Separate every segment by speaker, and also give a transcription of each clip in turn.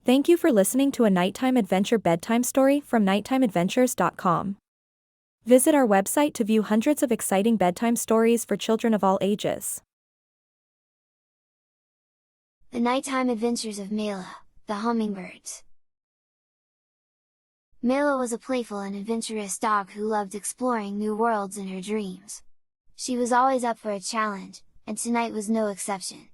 Speaker 1: Thank you for listening to a nighttime adventure bedtime story from nighttimeadventures.com. Visit our website to view hundreds of exciting bedtime stories for children of all ages.
Speaker 2: The Nighttime Adventures of Mayla, the Hummingbirds. Mayla was a playful and adventurous dog who loved exploring new worlds in her dreams. She was always up for a challenge, and tonight was no exception.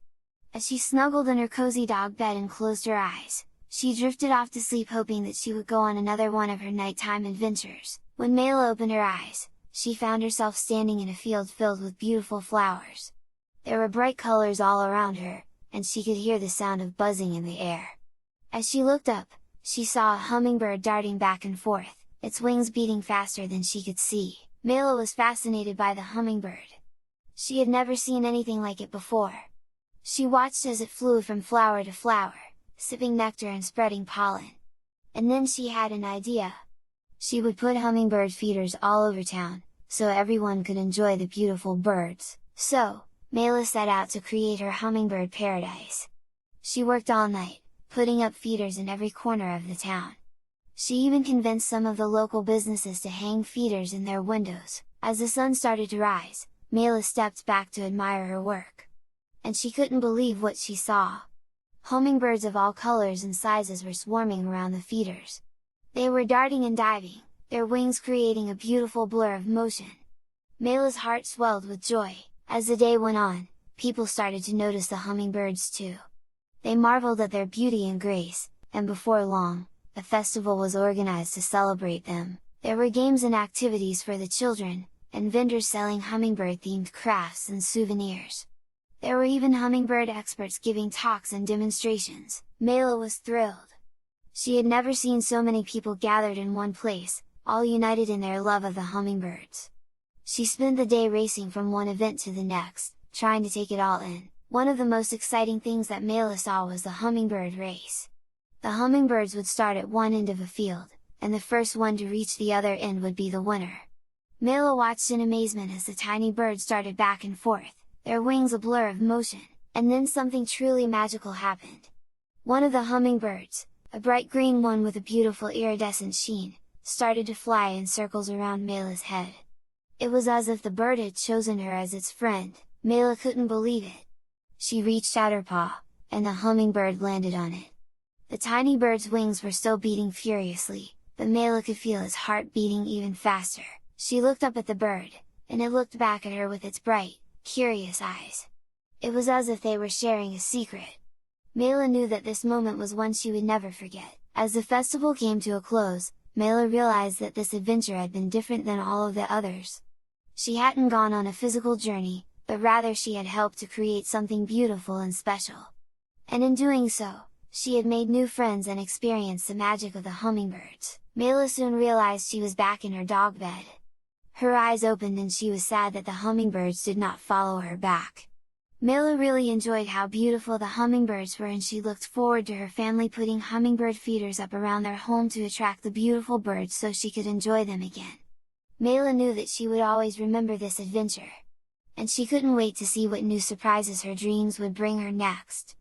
Speaker 2: As she snuggled in her cozy dog bed and closed her eyes, she drifted off to sleep hoping that she would go on another one of her nighttime adventures. When Mayla opened her eyes, she found herself standing in a field filled with beautiful flowers. There were bright colors all around her, and she could hear the sound of buzzing in the air. As she looked up, she saw a hummingbird darting back and forth, its wings beating faster than she could see. Mayla was fascinated by the hummingbird. She had never seen anything like it before. She watched as it flew from flower to flower, sipping nectar and spreading pollen. And then she had an idea. She would put hummingbird feeders all over town, so everyone could enjoy the beautiful birds. So, Mayla set out to create her hummingbird paradise. She worked all night, putting up feeders in every corner of the town. She even convinced some of the local businesses to hang feeders in their windows. As the sun started to rise, Mayla stepped back to admire her work. And she couldn't believe what she saw. Hummingbirds of all colors and sizes were swarming around the feeders. They were darting and diving, their wings creating a beautiful blur of motion. Mayla's heart swelled with joy. As the day went on, people started to notice the hummingbirds too. They marveled at their beauty and grace, and before long, a festival was organized to celebrate them. There were games and activities for the children, and vendors selling hummingbird-themed crafts and souvenirs. There were even hummingbird experts giving talks and demonstrations. Mayla was thrilled. She had never seen so many people gathered in one place, all united in their love of the hummingbirds. She spent the day racing from one event to the next, trying to take it all in. One of the most exciting things that Mayla saw was the hummingbird race. The hummingbirds would start at one end of a field, and the first one to reach the other end would be the winner. Mayla watched in amazement as the tiny birds darted back and forth, their wings a blur of motion, and then something truly magical happened. One of the hummingbirds, a bright green one with a beautiful iridescent sheen, started to fly in circles around Mayla's head. It was as if the bird had chosen her as its friend. Mayla couldn't believe it. She reached out her paw, and the hummingbird landed on it. The tiny bird's wings were still beating furiously, but Mayla could feel his heart beating even faster. She looked up at the bird, and it looked back at her with its bright, curious eyes. It was as if they were sharing a secret. Mayla knew that this moment was one she would never forget. As the festival came to a close, Mayla realized that this adventure had been different than all of the others. She hadn't gone on a physical journey, but rather she had helped to create something beautiful and special. And in doing so, she had made new friends and experienced the magic of the hummingbirds. Mayla soon realized she was back in her dog bed. Her eyes opened and she was sad that the hummingbirds did not follow her back. Mayla really enjoyed how beautiful the hummingbirds were, and she looked forward to her family putting hummingbird feeders up around their home to attract the beautiful birds so she could enjoy them again. Mayla knew that she would always remember this adventure. And she couldn't wait to see what new surprises her dreams would bring her next.